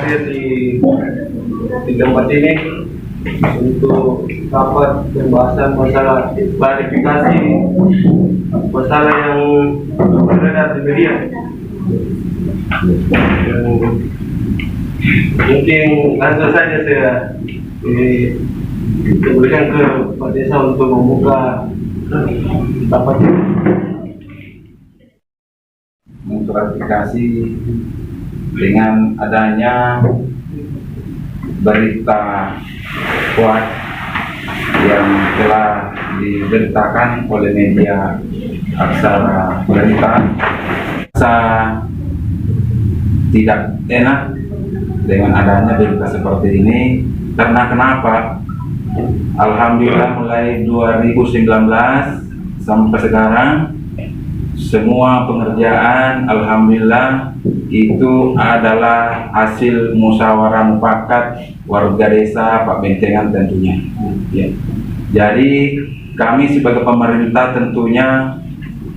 hadir di tempat ini untuk rapat pembahasan masalah klarifikasi masalah yang beredar di media. Mungkin langsung saja saya berikan ke Pak Desa untuk membuka rapat ini. Mengklarifikasi dengan adanya berita kuat yang telah diberitakan oleh media aksara berita, saya tidak enak dengan adanya berita seperti ini. Karena kenapa? Alhamdulillah mulai 2019 sampai sekarang semua pengerjaan alhamdulillah itu adalah hasil musyawarah mufakat warga desa Pak Bentengan tentunya. Ya. Jadi kami sebagai pemerintah tentunya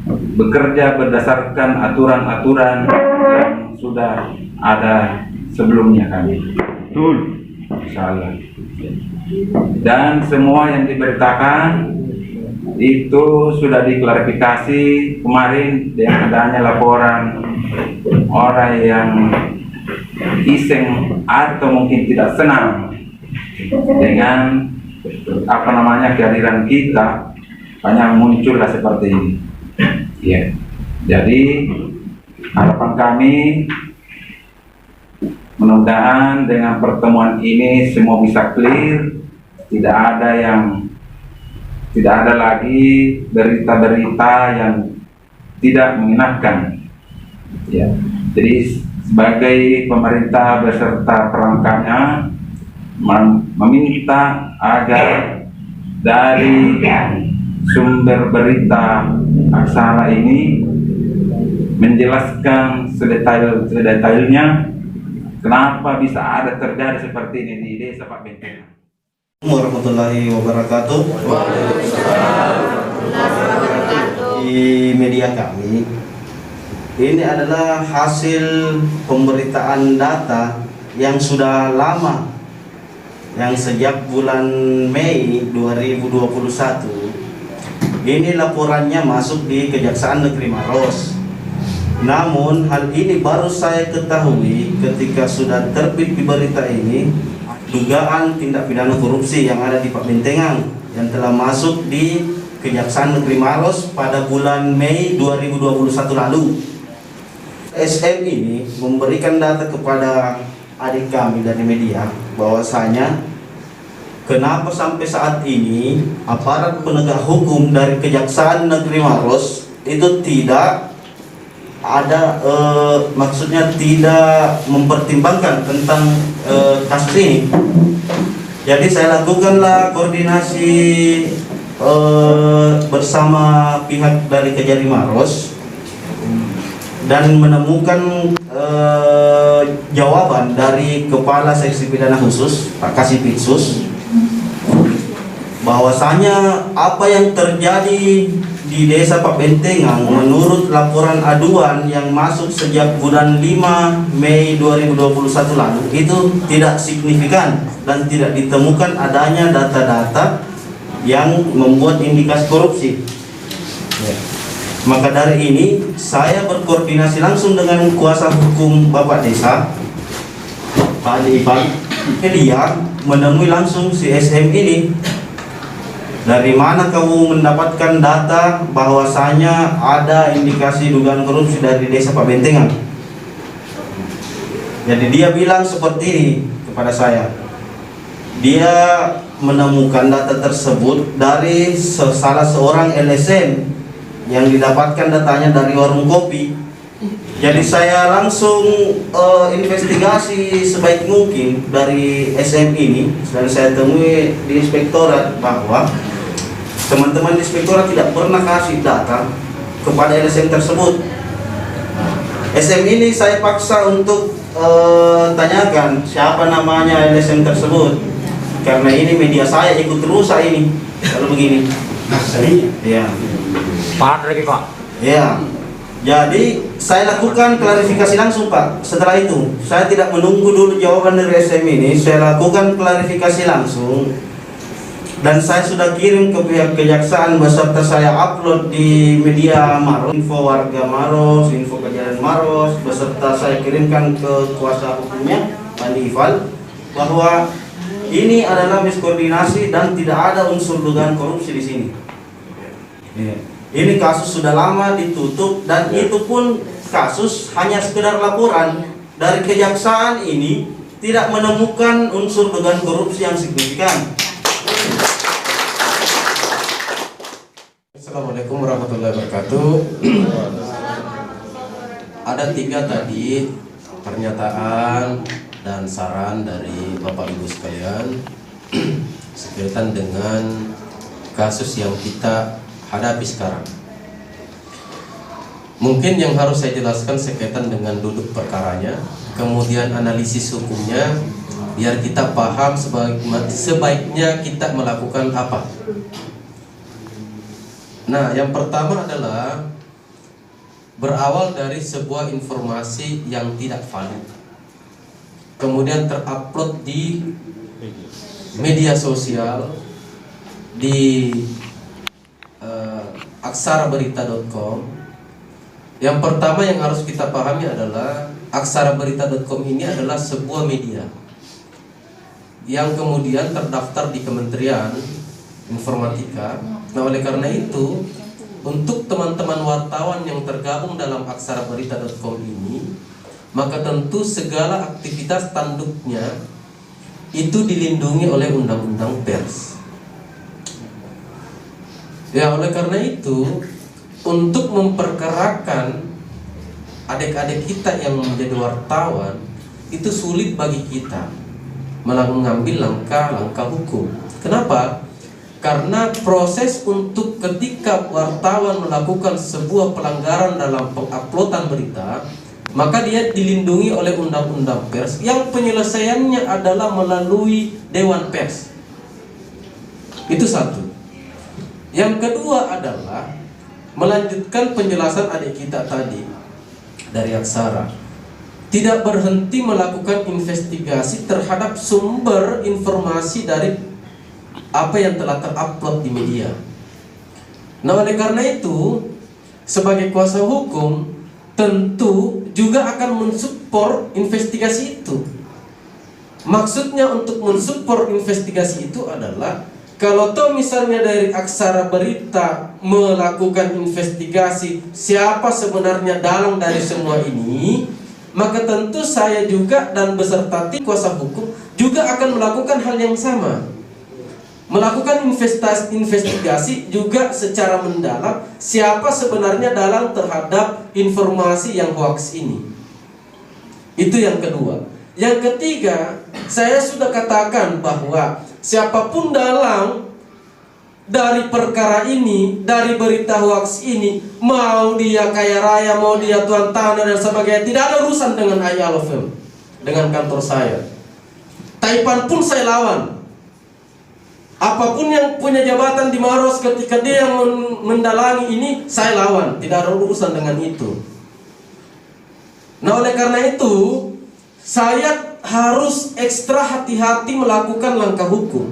bekerja berdasarkan aturan-aturan yang sudah ada sebelumnya kami. Betul. Salah. Dan semua yang diberitakan itu sudah diklarifikasi kemarin dengan adanya laporan orang yang iseng atau mungkin tidak senang dengan kehadiran kita, banyak muncullah seperti ini. Ya. Jadi harapan kami mudah-mudahan dengan pertemuan ini semua bisa clear, tidak ada lagi berita-berita yang tidak mengenakan. Ya. Jadi sebagai pemerintah beserta perangkatnya meminta agar dari sumber berita aksara ini menjelaskan sedetailnya kenapa bisa ada terjadi seperti ini di desa Pak Bentengan. Warahmatullahi wabarakatuh. Di media kami ini adalah hasil pemberitaan data yang sudah lama, yang sejak bulan Mei 2021 ini laporannya masuk di Kejaksaan Negeri Maros. Namun hal ini baru saya ketahui ketika sudah terbit di berita ini dugaan tindak pidana korupsi yang ada di Pak Bentengan yang telah masuk di Kejaksaan Negeri Maros pada bulan Mei 2021 lalu. SM ini memberikan data kepada adik kami dari media bahwasanya kenapa sampai saat ini aparat penegak hukum dari Kejaksaan Negeri Maros itu tidak ada maksudnya tidak mempertimbangkan tentang kasus ini. Jadi saya lakukanlah koordinasi bersama pihak dari Kejari Maros dan menemukan jawaban dari Kepala Seksi Pidana Khusus Pak Kasipitsus bahwasanya apa yang terjadi di desa Pak Bentengan menurut laporan aduan yang masuk sejak bulan 5 Mei 2021 lalu itu tidak signifikan dan tidak ditemukan adanya data-data yang membuat indikasi korupsi. Ya. Maka dari ini saya berkoordinasi langsung dengan kuasa hukum Bapak Desa Pak Adi Ipan. Dia menemui langsung si SM ini. Dari mana kamu mendapatkan data bahwasanya ada indikasi dugaan korupsi dari desa Pak Bentengan? Jadi dia bilang seperti ini kepada saya. Dia menemukan data tersebut dari salah seorang LSM yang didapatkan datanya dari warung kopi. Jadi saya langsung investigasi sebaik mungkin dari SM ini dan saya temui di inspektorat bahwa teman-teman di inspektorat tidak pernah kasih data kepada LSM tersebut. SM ini saya paksa untuk tanyakan siapa namanya LSM tersebut karena ini media saya ikut rusak ini kalau begini. Ya. Pak lagi Pak. Ya. Jadi saya lakukan klarifikasi langsung Pak. Setelah itu saya tidak menunggu dulu jawaban dari SM ini, saya lakukan klarifikasi langsung. Dan saya sudah kirim ke pihak kejaksaan beserta saya upload di media Maros, info warga Maros, info kejadian Maros, beserta saya kirimkan ke kuasa hukumnya Andi Ival bahwa ini adalah miskoordinasi dan tidak ada unsur dugaan korupsi di sini. Ini kasus sudah lama ditutup dan itu pun kasus hanya sekedar laporan dari kejaksaan ini tidak menemukan unsur dugaan korupsi yang signifikan. Assalamualaikum warahmatullahi wabarakatuh. Ada 3 tadi pernyataan dan saran dari Bapak Ibu sekalian sekaitan dengan kasus yang kita hadapi sekarang. Mungkin yang harus saya jelaskan sekaitan dengan duduk perkaranya, kemudian analisis hukumnya, biar kita paham sebaiknya kita melakukan apa. Nah, yang pertama adalah berawal dari sebuah informasi yang tidak valid, kemudian terupload di media sosial, di aksaraberita.com. Yang pertama yang harus kita pahami adalah aksaraberita.com ini adalah sebuah media yang kemudian terdaftar di Kementerian Informatika. Nah, oleh karena itu, untuk teman-teman wartawan yang tergabung dalam aksaraberita.com ini, maka tentu segala aktivitas tanduknya itu dilindungi oleh Undang-Undang Pers. Ya, oleh karena itu, untuk memperkarakan adik-adik kita yang menjadi wartawan, itu sulit bagi kita mengambil langkah-langkah hukum. Kenapa? Karena proses untuk ketika wartawan melakukan sebuah pelanggaran dalam penguploadan berita, maka dia dilindungi oleh Undang-Undang Pers yang penyelesaiannya adalah melalui Dewan Pers. Itu satu. Yang kedua adalah melanjutkan penjelasan adik kita tadi dari Aksara, tidak berhenti melakukan investigasi terhadap sumber informasi dari apa yang telah terupload di media. Nah, oleh karena itu, sebagai kuasa hukum tentu juga akan mensupport investigasi itu. Maksudnya untuk mensupport investigasi itu adalah kalau toh misalnya dari Aksara Berita melakukan investigasi siapa sebenarnya dalang dari semua ini, maka tentu saya juga dan beserta tim kuasa hukum juga akan melakukan hal yang sama. Melakukan investigasi juga secara mendalam siapa sebenarnya dalang terhadap informasi yang hoax ini. Itu yang kedua. Yang ketiga, saya sudah katakan bahwa siapapun dalang dari perkara ini, dari berita hoax ini, mau dia kaya raya, mau dia tuan tanah dan sebagainya, tidak ada urusan dengan IALFM, dengan kantor saya. Taipan pun saya lawan. Apapun yang punya jabatan di Maros ketika dia yang mendalangi ini, saya lawan. Tidak ada urusan dengan itu. Nah, oleh karena itu, saya harus ekstra hati-hati melakukan langkah hukum.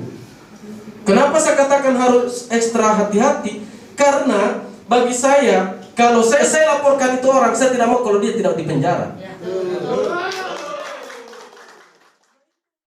Kenapa saya katakan harus ekstra hati-hati? Karena bagi saya, kalau saya laporkan itu orang, saya tidak mau kalau dia tidak dipenjara.